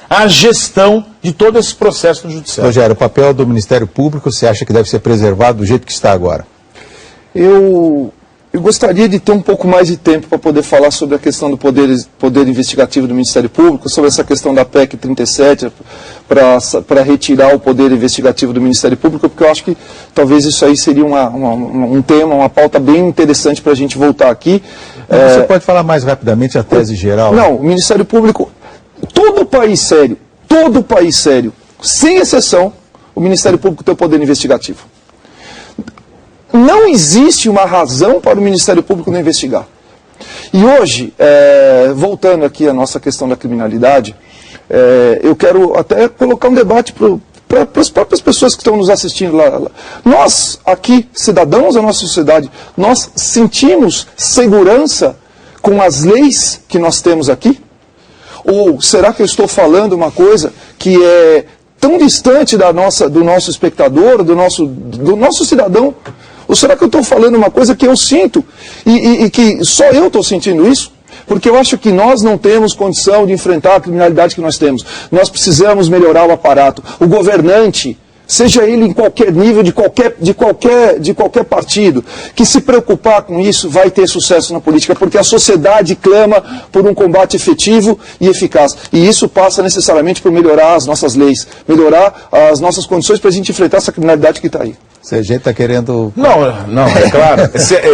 a gestão de todo esse processo no Judiciário. Rogério, o papel do Ministério Público, você acha que deve ser preservado do jeito que está agora? Eu gostaria de ter um pouco mais de tempo para poder falar sobre a questão do poder investigativo do Ministério Público, sobre essa questão da PEC 37, para retirar o poder investigativo do Ministério Público, porque eu acho que talvez isso aí seria um tema, uma pauta bem interessante para a gente voltar aqui. Você pode falar mais rapidamente a tese geral? Não, o Ministério Público, todo país sério, sem exceção, o Ministério Público tem o poder investigativo. Não existe uma razão para o Ministério Público não investigar. E hoje, voltando aqui à nossa questão da criminalidade, eu quero até colocar um debate para as próprias pessoas que estão nos assistindo lá. Nós, aqui, cidadãos da nossa sociedade, nós sentimos segurança com as leis que nós temos aqui? Ou será que eu estou falando uma coisa que é tão distante do nosso espectador, do nosso cidadão? Ou será que eu estou falando uma coisa que eu sinto e que só eu estou sentindo isso? Porque eu acho que nós não temos condição de enfrentar a criminalidade que nós temos. Nós precisamos melhorar o aparato. O governante, seja ele em qualquer nível, de qualquer partido, que se preocupar com isso vai ter sucesso na política, porque a sociedade clama por um combate efetivo e eficaz. E isso passa necessariamente por melhorar as nossas leis, melhorar as nossas condições para a gente enfrentar essa criminalidade que está aí. Se a gente está querendo... Não, é claro.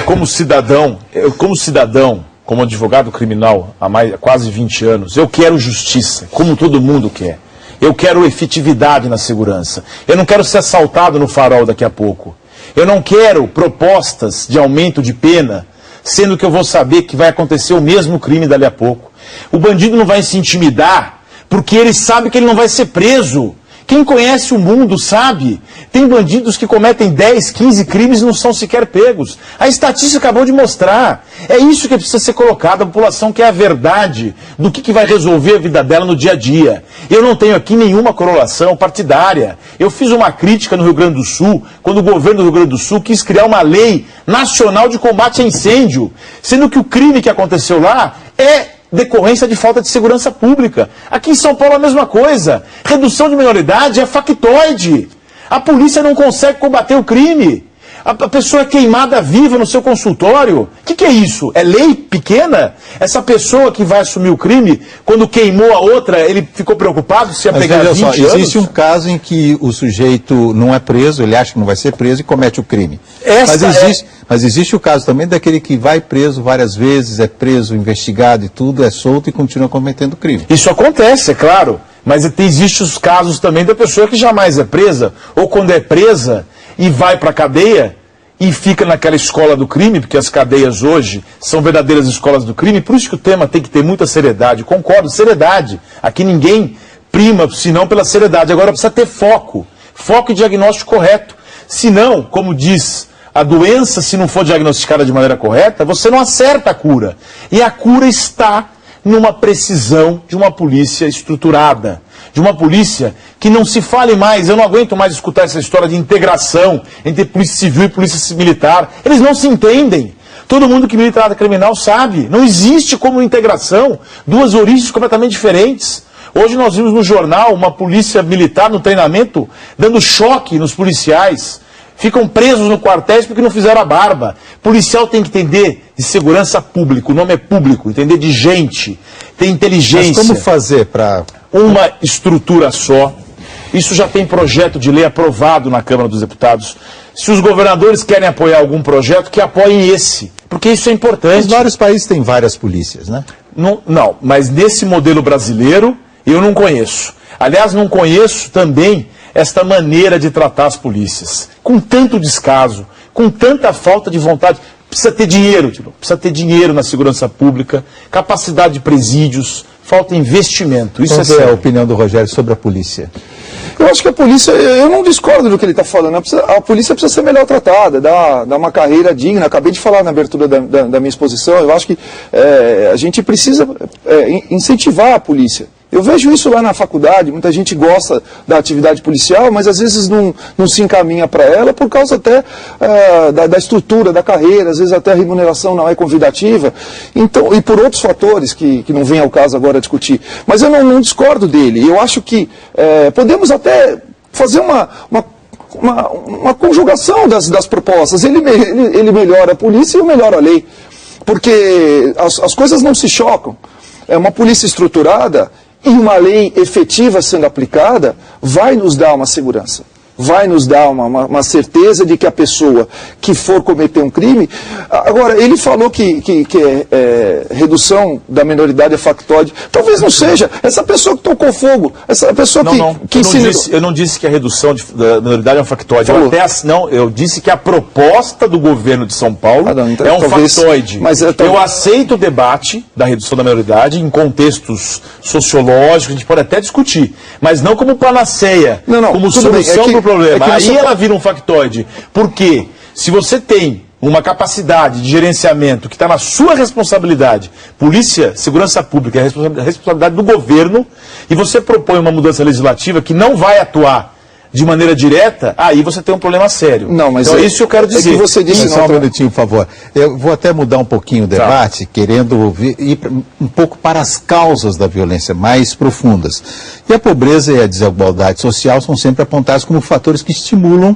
Como cidadão, como advogado criminal há quase 20 anos, eu quero justiça, como todo mundo quer. Eu quero efetividade na segurança. Eu não quero ser assaltado no farol daqui a pouco. Eu não quero propostas de aumento de pena, sendo que eu vou saber que vai acontecer o mesmo crime dali a pouco. O bandido não vai se intimidar, porque ele sabe que ele não vai ser preso. Quem conhece o mundo sabe. Tem bandidos que cometem 10, 15 crimes e não são sequer pegos. A estatística acabou de mostrar. É isso que precisa ser colocado. A população quer a verdade do que vai resolver a vida dela no dia a dia. Eu não tenho aqui nenhuma correlação partidária. Eu fiz uma crítica no Rio Grande do Sul, quando o governo do Rio Grande do Sul quis criar uma lei nacional de combate a incêndio, sendo que o crime que aconteceu lá é decorrência de falta de segurança pública. Aqui em São Paulo a mesma coisa. Redução de minoridade é factoide. A polícia não consegue combater o crime. A pessoa é queimada viva no seu consultório. O que é isso? É lei pequena? Essa pessoa que vai assumir o crime, quando queimou a outra, ele ficou preocupado se ia pegar 20 anos? Existe um caso em que o sujeito não é preso, ele acha que não vai ser preso e comete o crime. Mas existe o caso também daquele que vai preso várias vezes, é preso, investigado e tudo, é solto e continua cometendo crime. Isso acontece, é claro. Mas existem os casos também da pessoa que jamais é presa, ou quando é presa e vai para a cadeia e fica naquela escola do crime, porque as cadeias hoje são verdadeiras escolas do crime, por isso que o tema tem que ter muita seriedade. Concordo, seriedade. Aqui ninguém prima, senão pela seriedade. Agora precisa ter foco e diagnóstico correto. Senão, como diz a doença, se não for diagnosticada de maneira correta, você não acerta a cura. E a cura está numa precisão de uma polícia estruturada, de uma polícia que não se fale mais. Eu não aguento mais escutar essa história de integração entre polícia civil e polícia militar. Eles não se entendem. Todo mundo que milita na área criminal sabe. Não existe como integração. Duas origens completamente diferentes. Hoje nós vimos no jornal uma polícia militar no treinamento dando choque nos policiais. Ficam presos no quartéis porque não fizeram a barba. Policial tem que entender de segurança pública, o nome é público, entender de gente, ter inteligência. Mas como fazer para... Uma estrutura só. Isso já tem projeto de lei aprovado na Câmara dos Deputados. Se os governadores querem apoiar algum projeto, que apoiem esse, porque isso é importante. Os vários países têm várias polícias, né? Não, mas nesse modelo brasileiro eu não conheço. Aliás, não conheço também esta maneira de tratar as polícias. Com tanto descaso, com tanta falta de vontade. Precisa ter dinheiro, precisa ter dinheiro na segurança pública, capacidade de presídios, falta investimento. Isso Qual é a opinião do Rogério sobre a polícia? Eu acho que a polícia, eu não discordo do que ele está falando, a polícia precisa ser melhor tratada, dar uma carreira digna. Acabei de falar na abertura da minha exposição, eu acho que a gente precisa incentivar a polícia. Eu vejo isso lá na faculdade, muita gente gosta da atividade policial, mas às vezes não se encaminha para ela por causa até da estrutura da carreira, às vezes até a remuneração não é convidativa, então, e por outros fatores que não vem ao caso agora discutir. Mas eu não discordo dele, eu acho que podemos até fazer uma conjugação das propostas. Ele melhora a polícia e eu melhoro a lei. Porque as coisas não se chocam. É uma polícia estruturada e uma lei efetiva sendo aplicada vai nos dar uma segurança. Vai nos dar uma certeza de que a pessoa que for cometer um crime... Agora, ele falou que redução da minoridade é factóide. Talvez não seja. Essa pessoa que tocou fogo, essa pessoa eu não disse que a redução da minoridade é um factóide. Eu disse que a proposta do governo de São Paulo então, é um factóide. Eu aceito o debate da redução da minoridade em contextos sociológicos, a gente pode até discutir, mas não como panaceia, como solução do problema. Aí ela vira um factoide. Porque se você tem uma capacidade de gerenciamento que está na sua responsabilidade, polícia, segurança pública, é a responsabilidade do governo, e você propõe uma mudança legislativa que não vai atuar de maneira direta, aí você tem um problema sério. Não, mas então é isso que eu quero dizer. É que você disse, só um minutinho, por favor. Eu vou até mudar um pouquinho o debate, querendo ir um pouco para as causas da violência mais profundas. E a pobreza e a desigualdade social são sempre apontados como fatores que estimulam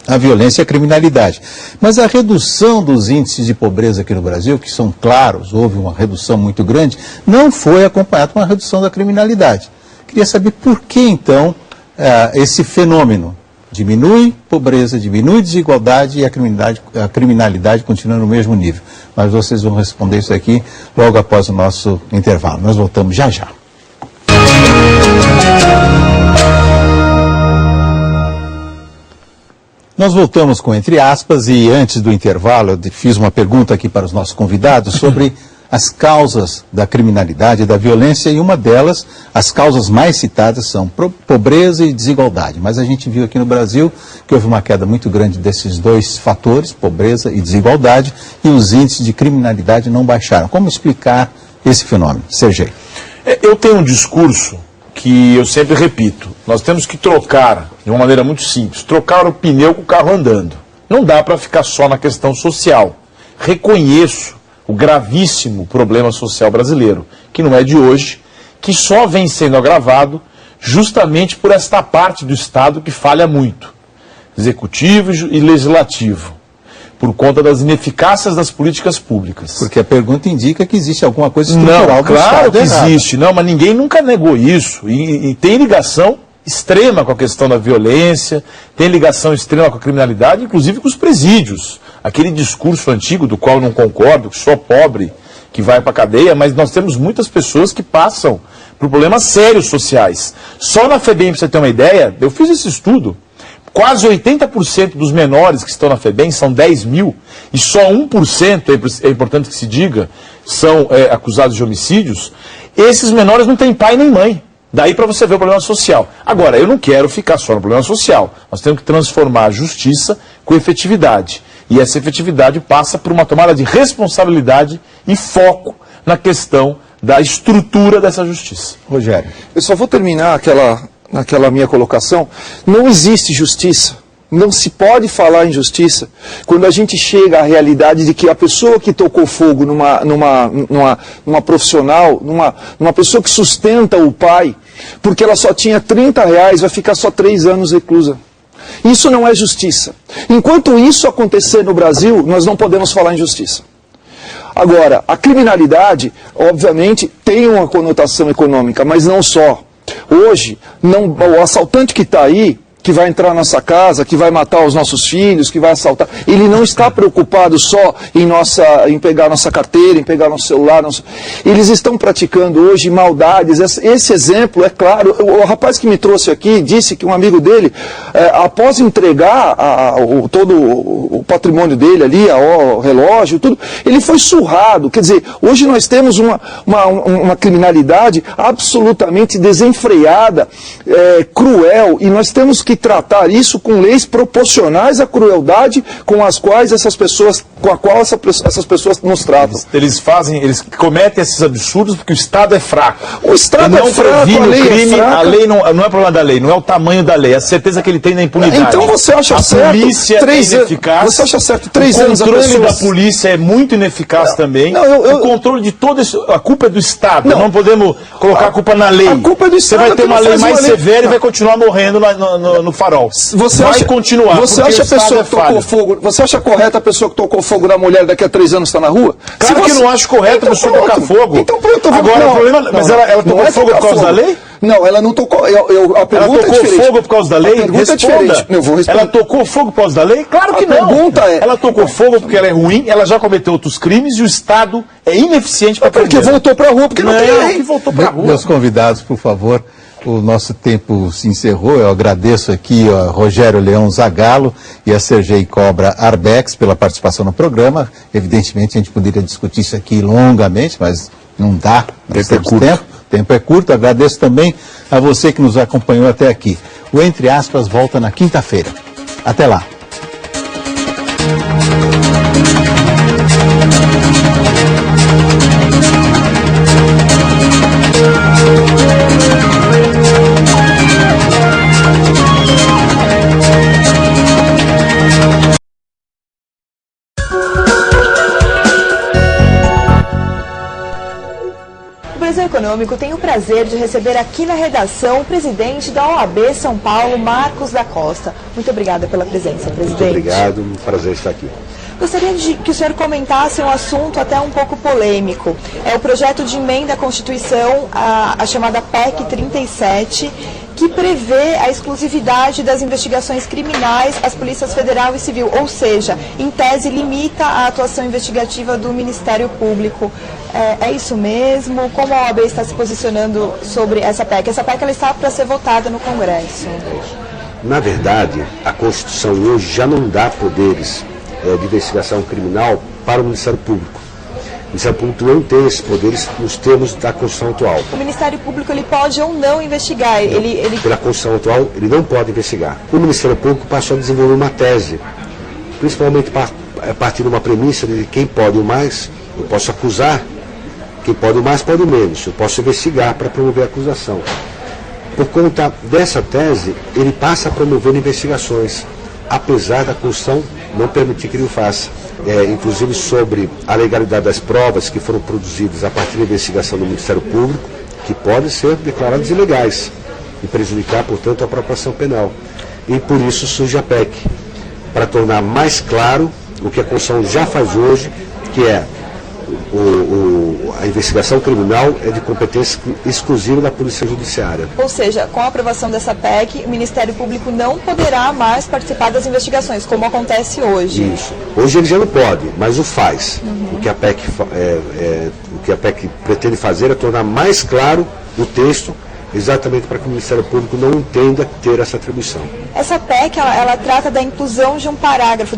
a violência e a criminalidade. Mas a redução dos índices de pobreza aqui no Brasil, que são claros, houve uma redução muito grande, não foi acompanhada com uma redução da criminalidade. Queria saber por que, então, esse fenômeno diminui pobreza, diminui desigualdade e a criminalidade continua no mesmo nível. Mas vocês vão responder isso aqui logo após o nosso intervalo. Nós voltamos já já. Nós voltamos com Entre Aspas e antes do intervalo eu fiz uma pergunta aqui para os nossos convidados sobre as causas da criminalidade e da violência, e uma delas, as causas mais citadas são pobreza e desigualdade. Mas a gente viu aqui no Brasil que houve uma queda muito grande desses dois fatores, pobreza e desigualdade, e os índices de criminalidade não baixaram. Como explicar esse fenômeno? Sergei. Eu tenho um discurso que eu sempre repito. Nós temos que trocar, de uma maneira muito simples, trocar o pneu com o carro andando. Não dá para ficar só na questão social. Reconheço o gravíssimo problema social brasileiro, que não é de hoje, que só vem sendo agravado justamente por esta parte do Estado que falha muito, executivo e legislativo, por conta das ineficácias das políticas públicas. Porque a pergunta indica que existe alguma coisa estrutural do Estado. Claro que errada. existe, mas ninguém nunca negou isso, e tem ligação extrema com a questão da violência, tem ligação extrema com a criminalidade, inclusive com os presídios. Aquele discurso antigo do qual eu não concordo, que só pobre que vai para a cadeia, mas nós temos muitas pessoas que passam por problemas sérios sociais. Só na FEBEM, para você ter uma ideia, eu fiz esse estudo, quase 80% dos menores que estão na FEBEM, são 10 mil, e só 1%, é importante que se diga, são acusados de homicídios. Esses menores não têm pai nem mãe. Daí para você ver o problema social. Agora, eu não quero ficar só no problema social. Nós temos que transformar a justiça com efetividade. E essa efetividade passa por uma tomada de responsabilidade e foco na questão da estrutura dessa justiça. Rogério. Eu só vou terminar naquela minha colocação. Não existe justiça. Não se pode falar em justiça quando a gente chega à realidade de que a pessoa que tocou fogo numa profissional, numa pessoa que sustenta o pai, porque ela só tinha R$30, vai ficar só 3 anos reclusa. Isso não é justiça. Enquanto isso acontecer no Brasil, nós não podemos falar em justiça. Agora, a criminalidade, obviamente, tem uma conotação econômica, mas não só. Hoje, o assaltante que está aí, que vai entrar na nossa casa, que vai matar os nossos filhos, que vai assaltar, ele não está preocupado só em pegar nossa carteira, em pegar nosso celular. Eles estão praticando hoje maldades. Esse exemplo, é claro, o rapaz que me trouxe aqui disse que um amigo dele, após entregar todo o patrimônio dele ali, o relógio, tudo, ele foi surrado. Quer dizer, hoje nós temos uma criminalidade absolutamente desenfreada, cruel, e nós temos que que tratar isso com leis proporcionais à crueldade com a qual essas pessoas nos tratam. Eles cometem esses absurdos porque o Estado é fraco. O Estado é fraco, a lei crime, é fraca. A lei não é problema da lei, não é o tamanho da lei, é a certeza que ele tem na impunidade. Então você acha certo? A polícia é ineficaz. Você acha certo 3 anos a pessoa... O controle pessoa... da polícia é muito ineficaz também. O controle de todo isso, a culpa é do Estado. Não podemos colocar a culpa na lei. A culpa é do Estado. Você vai ter uma lei mais severa e vai continuar morrendo no farol. Continuar. Você acha a pessoa que tocou fogo? Você acha correta a pessoa que tocou fogo na mulher daqui a 3 anos está na rua? Claro que não acho correto a pessoa tocar fogo. Então pronto. Agora o problema... Mas ela tocou fogo por causa da lei? Não, ela não tocou. A pergunta ela tocou fogo por causa da lei? A pergunta é diferente. Eu vou responder. Ela tocou fogo por causa da lei? Claro que não. A pergunta é... Ela tocou fogo porque ela é ruim, ela já cometeu outros crimes e o Estado é ineficiente para prender. Porque voltou para a rua, porque não tem lei. Voltou para a rua. Meus convidados, por favor, o nosso tempo se encerrou. Eu agradeço aqui a Rogério Leão Zagallo e a Sergei Cobra Arbex pela participação no programa. Evidentemente, a gente poderia discutir isso aqui longamente, mas não dá. Nós temos tempo. O tempo é curto. Agradeço também a você que nos acompanhou até aqui. O Entre Aspas volta na quinta-feira. Até lá. Econômico tem o prazer de receber aqui na redação o presidente da OAB São Paulo, Marcos da Costa. Muito obrigada pela presença, presidente. Muito obrigado, um prazer estar aqui. Gostaria que o senhor comentasse um assunto até um pouco polêmico. É o projeto de emenda à Constituição, a chamada PEC 37, que prevê a exclusividade das investigações criminais às polícias federal e civil, ou seja, em tese limita a atuação investigativa do Ministério Público. É isso mesmo? Como a OAB está se posicionando sobre essa PEC? Essa PEC ela está para ser votada no Congresso. Na verdade, a Constituição hoje já não dá poderes de investigação criminal para o Ministério Público. O Ministério Público não tem esses poderes nos termos da Constituição atual. O Ministério Público ele pode ou não investigar? Pela Constituição atual, ele não pode investigar. O Ministério Público passou a desenvolver uma tese, principalmente a partir de uma premissa de quem pode o mais, eu posso acusar, quem pode o mais pode o menos, eu posso investigar para promover a acusação. Por conta dessa tese, ele passa a promover investigações, apesar da Constituição não permitir que ele o faça. Inclusive sobre a legalidade das provas que foram produzidas a partir da investigação do Ministério Público, que podem ser declaradas ilegais e prejudicar, portanto, a própria ação penal. E por isso surge a PEC, para tornar mais claro o que a Constituição já faz hoje, que é a investigação criminal é de competência exclusiva da Polícia Judiciária. Ou seja, com a aprovação dessa PEC, o Ministério Público não poderá mais participar das investigações, como acontece hoje. Isso. Hoje ele já não pode, mas o faz. O que a PEC pretende fazer é tornar mais claro o texto, exatamente para que o Ministério Público não entenda ter essa atribuição. Essa PEC, ela trata da inclusão de um parágrafo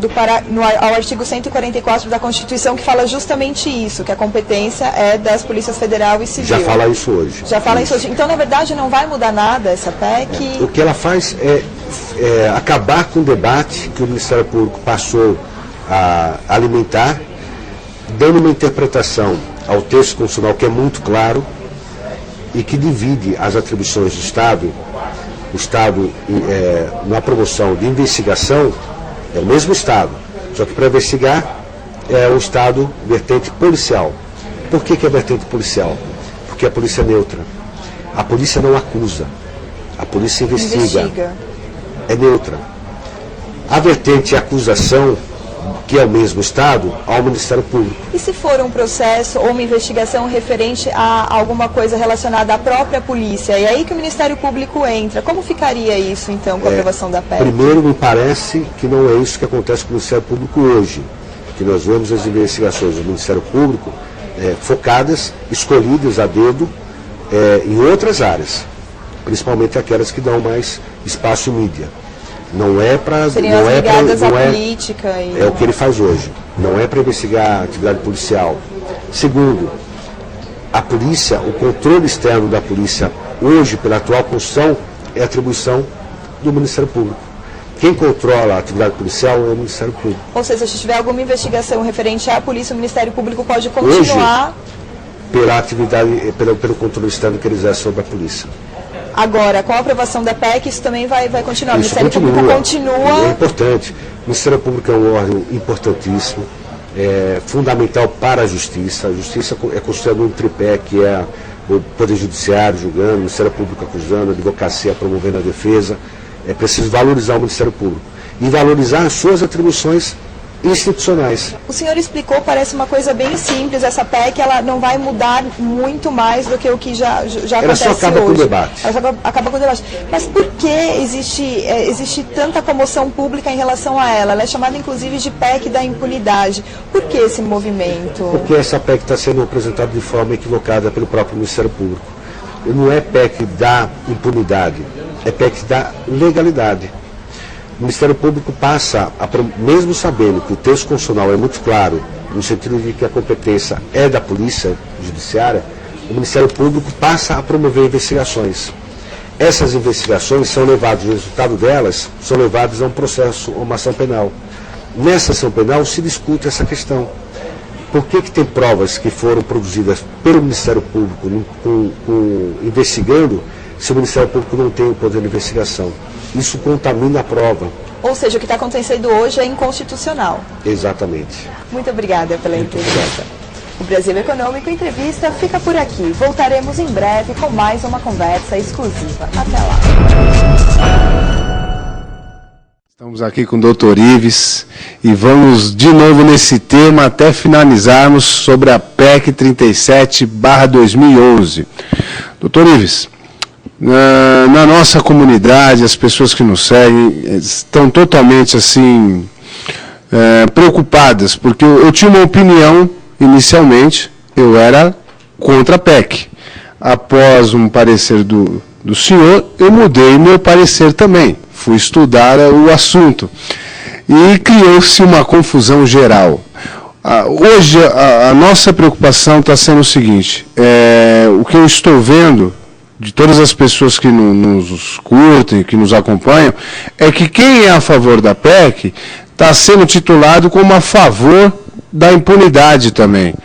ao artigo 144 da Constituição, que fala justamente isso, que a competência é das polícias federal e civil. Já fala isso hoje. Já fala isso hoje. Então, na verdade, não vai mudar nada essa PEC? O que ela faz é acabar com o debate que o Ministério Público passou a alimentar, dando uma interpretação ao texto constitucional que é muito claro, e que divide as atribuições do Estado. O Estado, na promoção de investigação, é o mesmo Estado, só que para investigar é o Estado vertente policial. Por que é vertente policial? Porque a polícia é neutra. A polícia não acusa, a polícia investiga. É neutra. A vertente acusação, que é o mesmo Estado, ao Ministério Público. E se for um processo ou uma investigação referente a alguma coisa relacionada à própria polícia, e aí que o Ministério Público entra, como ficaria isso, então, com a aprovação da PEC? Primeiro, me parece que não é isso que acontece com o Ministério Público hoje, que nós vemos as investigações do Ministério Público focadas, escolhidas a dedo, em outras áreas, principalmente aquelas que dão mais espaço em mídia. Não é para política. É o que ele faz hoje. Não é para investigar a atividade policial. Segundo, a polícia, o controle externo da polícia hoje, pela atual Constituição, é atribuição do Ministério Público. Quem controla a atividade policial é o Ministério Público. Ou seja, se tiver alguma investigação referente à polícia, o Ministério Público pode continuar... Hoje, pela atividade, pelo controle externo que eles exercem sobre a polícia. Agora, com a aprovação da PEC, isso também vai continuar. Isso o Ministério Público continua... É importante. O Ministério Público é um órgão importantíssimo, fundamental para a Justiça. A Justiça é construída num tripé que é o Poder Judiciário julgando, o Ministério Público acusando, a advocacia promovendo a defesa. É preciso valorizar o Ministério Público e valorizar as suas atribuições institucionais. O senhor explicou, parece uma coisa bem simples, essa PEC ela não vai mudar muito mais do que o que já acontece hoje. Ela só acaba com o debate. Ela só acaba com o debate. Mas por que existe tanta comoção pública em relação a ela? Ela é chamada inclusive de PEC da impunidade. Por que esse movimento? Porque essa PEC está sendo apresentada de forma equivocada pelo próprio Ministério Público. Não é PEC da impunidade, é PEC da legalidade. O Ministério Público passa, mesmo sabendo que o texto constitucional é muito claro, no sentido de que a competência é da Polícia Judiciária, o Ministério Público passa a promover investigações. Essas investigações são levadas, o resultado delas são levadas a um processo, a uma ação penal. Nessa ação penal se discute essa questão. Por que tem provas que foram produzidas pelo Ministério Público investigando se o Ministério Público não tem o poder de investigação? Isso contamina a prova. Ou seja, o que está acontecendo hoje é inconstitucional. Exatamente. Muito obrigada pela entrevista. O Brasil Econômico Entrevista fica por aqui. Voltaremos em breve com mais uma conversa exclusiva. Até lá. Estamos aqui com o Dr. Ives e vamos de novo nesse tema até finalizarmos sobre a PEC 37/2011. Dr. Ives, na nossa comunidade, as pessoas que nos seguem estão totalmente assim preocupadas, porque eu tinha uma opinião inicialmente, eu era contra a PEC. Após um parecer do senhor, eu mudei meu parecer também. Fui estudar o assunto e criou-se uma confusão geral. Hoje a nossa preocupação está sendo o seguinte, o que eu estou vendo de todas as pessoas que nos curtem, que nos acompanham, é que quem é a favor da PEC está sendo titulado como a favor da impunidade também.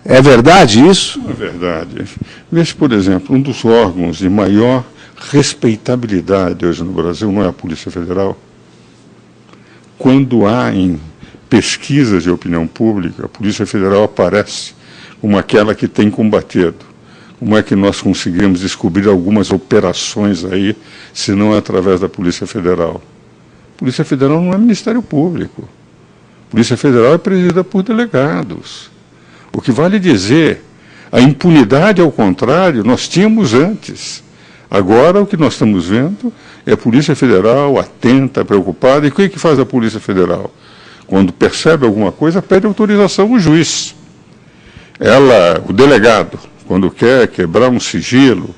É verdade isso? É verdade. Veja, por exemplo, um dos órgãos de maior respeitabilidade hoje no Brasil não é a Polícia Federal. Quando há em pesquisas de opinião pública, a Polícia Federal aparece como aquela que tem combatido. Como é que nós conseguimos descobrir algumas operações aí, se não é através da Polícia Federal? A Polícia Federal não é Ministério Público. A Polícia Federal é presidida por delegados. O que vale dizer, a impunidade, ao contrário, nós tínhamos antes. Agora, o que nós estamos vendo é a Polícia Federal atenta, preocupada. E o que faz a Polícia Federal? Quando percebe alguma coisa, pede autorização ao juiz. O delegado, quando quer quebrar um sigilo,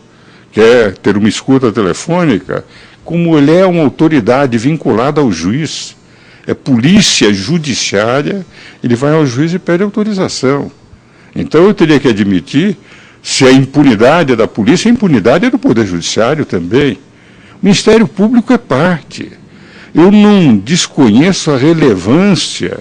quer ter uma escuta telefônica, como ele é uma autoridade vinculada ao juiz, é polícia judiciária, ele vai ao juiz e pede autorização. Então eu teria que admitir, se a impunidade é da polícia, a impunidade é do Poder Judiciário também. O Ministério Público é parte. Eu não desconheço a relevância